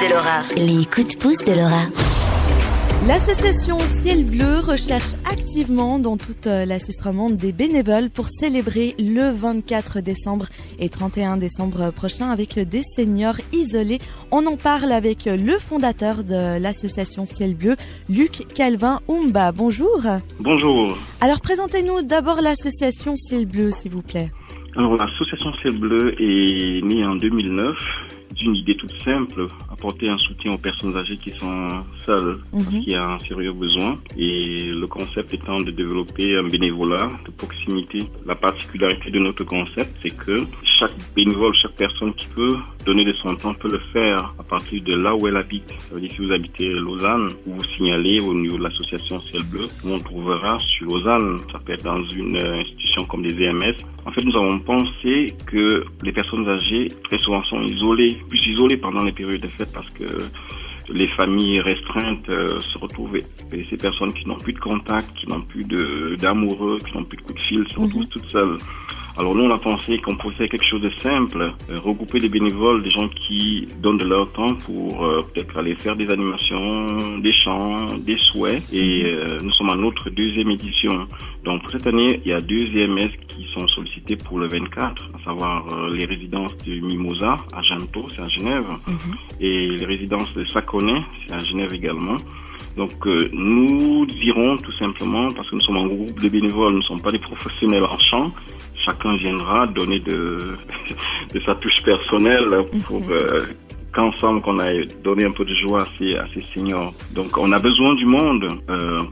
de Laura. Les coups de pouce de Laura. L'association Ciel Bleu recherche activement dans toute la Suisse romande des bénévoles pour célébrer le 24 décembre et 31 décembre prochain avec des seniors isolés. On en parle avec le fondateur de l'association Ciel Bleu, Luc Calvin Oumba. Bonjour. Bonjour. Alors présentez-nous d'abord l'association Ciel Bleu, s'il vous plaît. Alors l'association Ciel Bleu est née en 2009 d'une idée toute simple, apporter un soutien aux personnes âgées qui sont seules parce qu'il y a un sérieux besoin. Et le concept étant de développer un bénévolat de proximité. La particularité de notre concept, c'est que chaque bénévole, chaque personne qui peut donner de son temps peut le faire à partir de là où elle habite. Ça veut dire si vous habitez Lausanne, vous vous signalez au niveau de l'association Ciel Bleu, on trouvera sur Lausanne. Ça peut être dans une institution comme des EMS. En fait, nous avons pensé que les personnes âgées, très souvent, sont plus isolées pendant les périodes de fête parce que les familles restreintes se retrouvent et ces personnes qui n'ont plus de contact, qui n'ont plus d'amoureux, qui n'ont plus de coup de fil, se retrouvent toutes seules. Alors nous, on a pensé qu'on pouvait faire quelque chose de simple, regrouper des bénévoles, des gens qui donnent de leur temps pour peut-être aller faire des animations, des chants, des souhaits. Et nous sommes à notre deuxième édition. Donc pour cette année, il y a 2 EMS qui sont sollicités pour le 24, à savoir les résidences de Mimosa à Janto, c'est à Genève, et les résidences de Saconnet, c'est à Genève également. Donc nous irons tout simplement, parce que nous sommes un groupe de bénévoles, nous ne sommes pas des professionnels en chant. Chacun viendra donner de sa touche personnelle pour qu'ensemble qu'on aille donner un peu de joie à ces seniors. Donc on a besoin du monde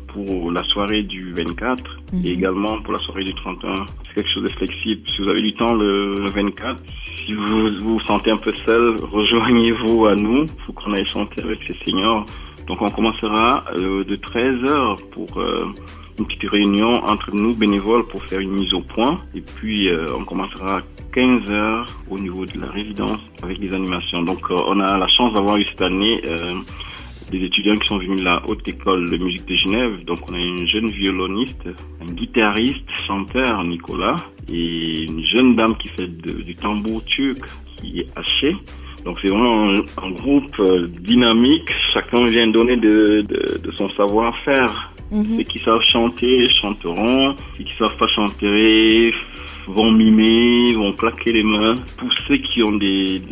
pour la soirée du 24 et également pour la soirée du 31. C'est quelque chose de flexible. Si vous avez du temps le 24, si vous vous sentez un peu seul, rejoignez-vous à nous pour qu'on aille chanter avec ces seniors. Donc on commencera de 13h pour une petite réunion entre nous bénévoles pour faire une mise au point. Et puis on commencera à 15h au niveau de la résidence avec des animations. Donc on a la chance d'avoir eu cette année des étudiants qui sont venus de la Haute École de musique de Genève. Donc on a une jeune violoniste, un guitariste, chanteur, Nicolas, et une jeune dame qui fait du tambour turc qui est hachée. Donc c'est vraiment un groupe dynamique. Chacun vient donner de son savoir-faire. Ceux qui savent chanter chanteront. Ceux qui savent pas chanter vont mimer, vont claquer les mains. Pour ceux qui ont des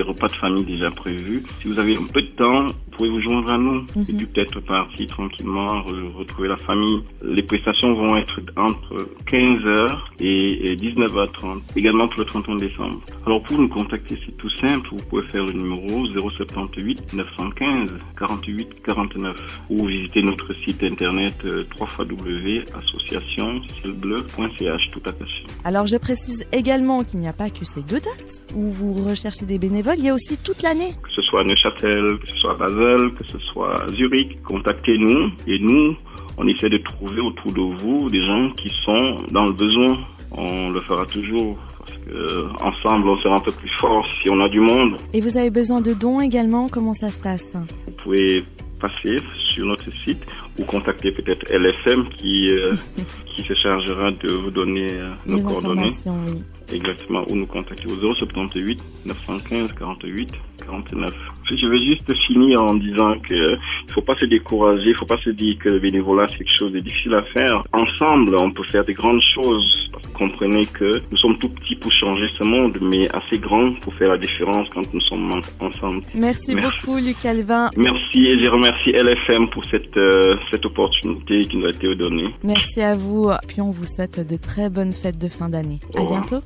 repas de famille déjà prévus, si vous avez un peu de temps, vous pouvez vous joindre à nous. Et puis peut-être partir tranquillement, retrouver la famille. Les prestations vont être entre 15h et 19h30. Également pour le 31 décembre. Alors pour nous contacter, c'est tout simple. Vous pouvez faire le numéro 078 915 48 49 ou visiter notre site internet www.associationcielbleu.ch tout attaché. Alors je précise également qu'il n'y a pas que ces 2 dates où vous recherchez des bénévoles, il y a aussi toute l'année. Que ce soit à Neuchâtel, que ce soit à Basel, que ce soit à Zurich, contactez-nous et nous, on essaie de trouver autour de vous des gens qui sont dans le besoin. On le fera toujours. Ensemble, on sera un peu plus fort si on a du monde. Et vous avez besoin de dons également, comment ça se passe? Vous pouvez passer sur notre site ou contacter peut-être LFM qui se chargera de vous donner nos coordonnées. Oui. Exactement, ou nous contacter au 078 915 48 49. Je vais juste finir en disant que il faut pas se décourager, il faut pas se dire que le bénévolat c'est quelque chose de difficile à faire. Ensemble, on peut faire des grandes choses. Comprenez que nous sommes tout petits pour changer ce monde, mais assez grands pour faire la différence quand nous sommes ensemble. Merci beaucoup, Luc Calvin. Merci et je remercie LFM pour cette opportunité qui nous a été donnée. Merci à vous. Puis on vous souhaite de très bonnes fêtes de fin d'année. À bientôt.